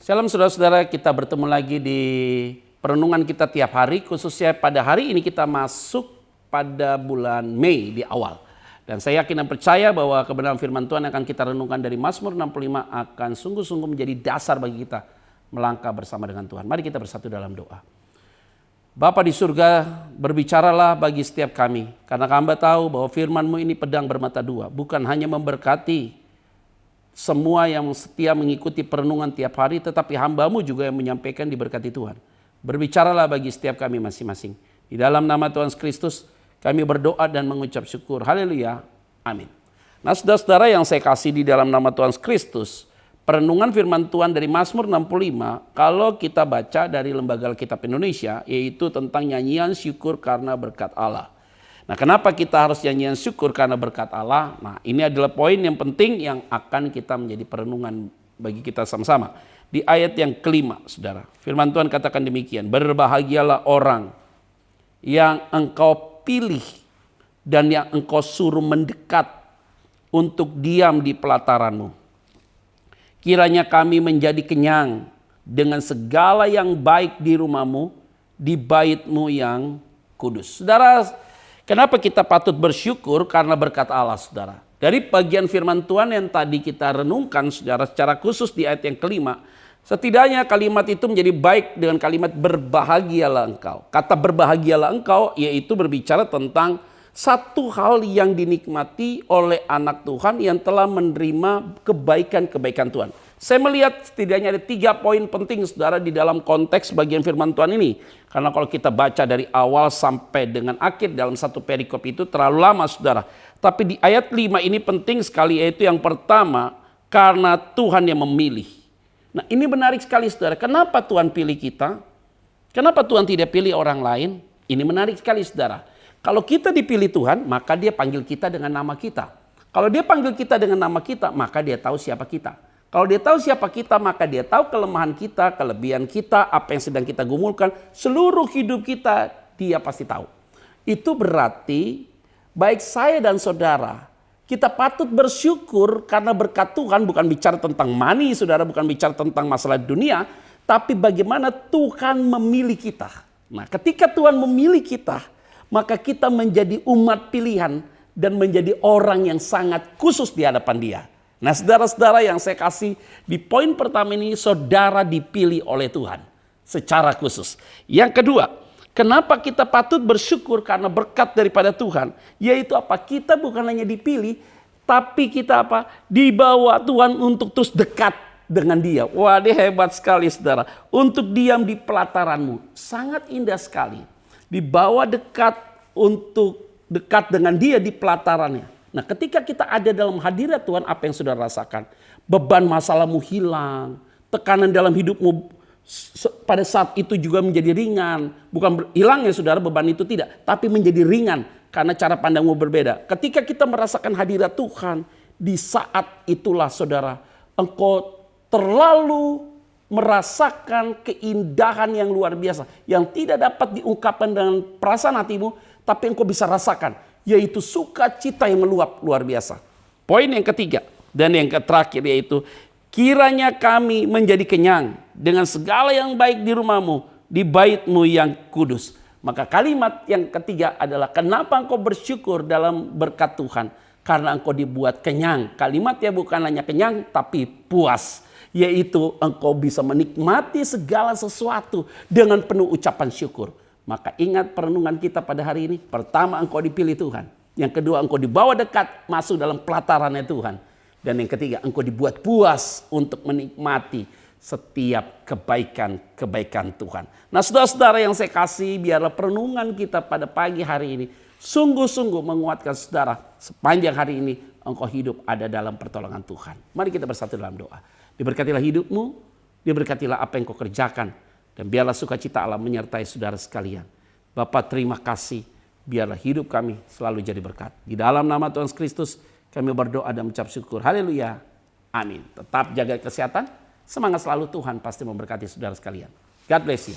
Shalom saudara-saudara, kita bertemu lagi di perenungan kita tiap hari, khususnya pada hari ini kita masuk pada bulan Mei di awal. Dan saya yakin dan percaya bahwa kebenaran firman Tuhan yang akan kita renungkan dari Mazmur 65 akan sungguh-sungguh menjadi dasar bagi kita melangkah bersama dengan Tuhan. Mari kita bersatu dalam doa. Bapa di surga, berbicaralah bagi setiap kami, karena hamba tahu bahwa firman-Mu ini pedang bermata dua, bukan hanya memberkati semua yang setia mengikuti perenungan tiap hari, tetapi hamba-Mu juga yang menyampaikan diberkati Tuhan. Berbicaralah bagi setiap kami masing-masing. Di dalam nama Tuhan Kristus, kami berdoa dan mengucap syukur. Haleluya. Amin. Nah, saudara-saudara yang saya kasih di dalam nama Tuhan Kristus, perenungan firman Tuhan dari Mazmur 65, kalau kita baca dari Lembaga Alkitab Indonesia, yaitu tentang nyanyian syukur karena berkat Allah. Nah, kenapa kita harus nyanyian syukur karena berkat Allah? Nah, ini adalah poin yang penting yang akan kita menjadi perenungan bagi kita sama-sama. Di ayat yang kelima, saudara, firman Tuhan katakan demikian, berbahagialah orang yang engkau pilih dan yang engkau suruh mendekat untuk diam di pelataranmu. Kiranya kami menjadi kenyang dengan segala yang baik di rumahmu, di bait-Mu yang kudus. Saudara, kenapa kita patut bersyukur? Karena berkat Allah, saudara. Dari bagian firman Tuhan yang tadi kita renungkan, saudara, secara khusus di ayat yang kelima, setidaknya kalimat itu menjadi baik dengan kalimat berbahagialah engkau. Kata berbahagialah engkau yaitu berbicara tentang satu hal yang dinikmati oleh anak Tuhan yang telah menerima kebaikan-kebaikan Tuhan. Saya melihat setidaknya ada 3 poin penting, saudara, di dalam konteks bagian firman Tuhan ini. Karena kalau kita baca dari awal sampai dengan akhir dalam satu perikop itu terlalu lama, saudara. Tapi di ayat 5 ini penting sekali, yaitu yang pertama, karena Tuhan yang memilih. Nah, ini menarik sekali, saudara. Kenapa Tuhan pilih kita? Kenapa Tuhan tidak pilih orang lain? Ini menarik sekali, saudara. Kalau kita dipilih Tuhan, maka Dia panggil kita dengan nama kita. Kalau Dia panggil kita dengan nama kita, maka Dia tahu siapa kita. Kalau Dia tahu siapa kita, maka Dia tahu kelemahan kita, kelebihan kita, apa yang sedang kita gumulkan, seluruh hidup kita Dia pasti tahu. Itu berarti baik saya dan saudara, kita patut bersyukur karena berkat Tuhan. Bukan bicara tentang money, saudara, bukan bicara tentang masalah dunia, tapi bagaimana Tuhan memilih kita. Nah, ketika Tuhan memilih kita, maka kita menjadi umat pilihan dan menjadi orang yang sangat khusus di hadapan Dia. Nah, saudara-saudara yang saya kasih di poin pertama ini, saudara dipilih oleh Tuhan secara khusus. Yang kedua, kenapa kita patut bersyukur karena berkat daripada Tuhan? Yaitu apa? Kita bukan hanya dipilih, tapi kita apa? Dibawa Tuhan untuk terus dekat dengan Dia. Wah, dia hebat sekali, saudara. Untuk diam di pelataranmu. Sangat indah sekali. Dibawa dekat untuk dekat dengan Dia di pelatarannya. Nah, ketika kita ada dalam hadirat Tuhan, apa yang saudara rasakan? Beban masalahmu hilang, tekanan dalam hidupmu pada saat itu juga menjadi ringan. Bukan hilang ya, saudara, beban itu tidak, tapi menjadi ringan karena cara pandangmu berbeda. Ketika kita merasakan hadirat Tuhan, di saat itulah, saudara, engkau terlalu merasakan keindahan yang luar biasa, yang tidak dapat diungkapkan dengan perasaan hatimu, tapi engkau bisa rasakan, yaitu sukacita yang meluap luar biasa. Poin yang ketiga dan yang terakhir yaitu, kiranya kami menjadi kenyang dengan segala yang baik di rumahmu, di bait-Mu yang kudus. Maka kalimat yang ketiga adalah, kenapa engkau bersyukur dalam berkat Tuhan? Karena engkau dibuat kenyang. Kalimatnya bukan hanya kenyang, tapi puas. Yaitu engkau bisa menikmati segala sesuatu dengan penuh ucapan syukur. Maka ingat perenungan kita pada hari ini. Pertama, engkau dipilih Tuhan. Yang kedua, engkau dibawa dekat masuk dalam pelatarannya Tuhan. Dan yang ketiga, engkau dibuat puas untuk menikmati setiap kebaikan-kebaikan Tuhan. Nah, saudara-saudara yang saya kasih, biarlah perenungan kita pada pagi hari ini sungguh-sungguh menguatkan saudara. Sepanjang hari ini engkau hidup ada dalam pertolongan Tuhan. Mari kita bersatu dalam doa. Diberkatilah hidupmu, diberkatilah apa yang kau kerjakan, dan biarlah sukacita Allah menyertai saudara sekalian. Bapa, terima kasih, biarlah hidup kami selalu jadi berkat. Di dalam nama Tuhan Kristus kami berdoa dan mengucap syukur. Haleluya. Amin. Tetap jaga kesehatan, semangat selalu, Tuhan pasti memberkati saudara sekalian. God bless you.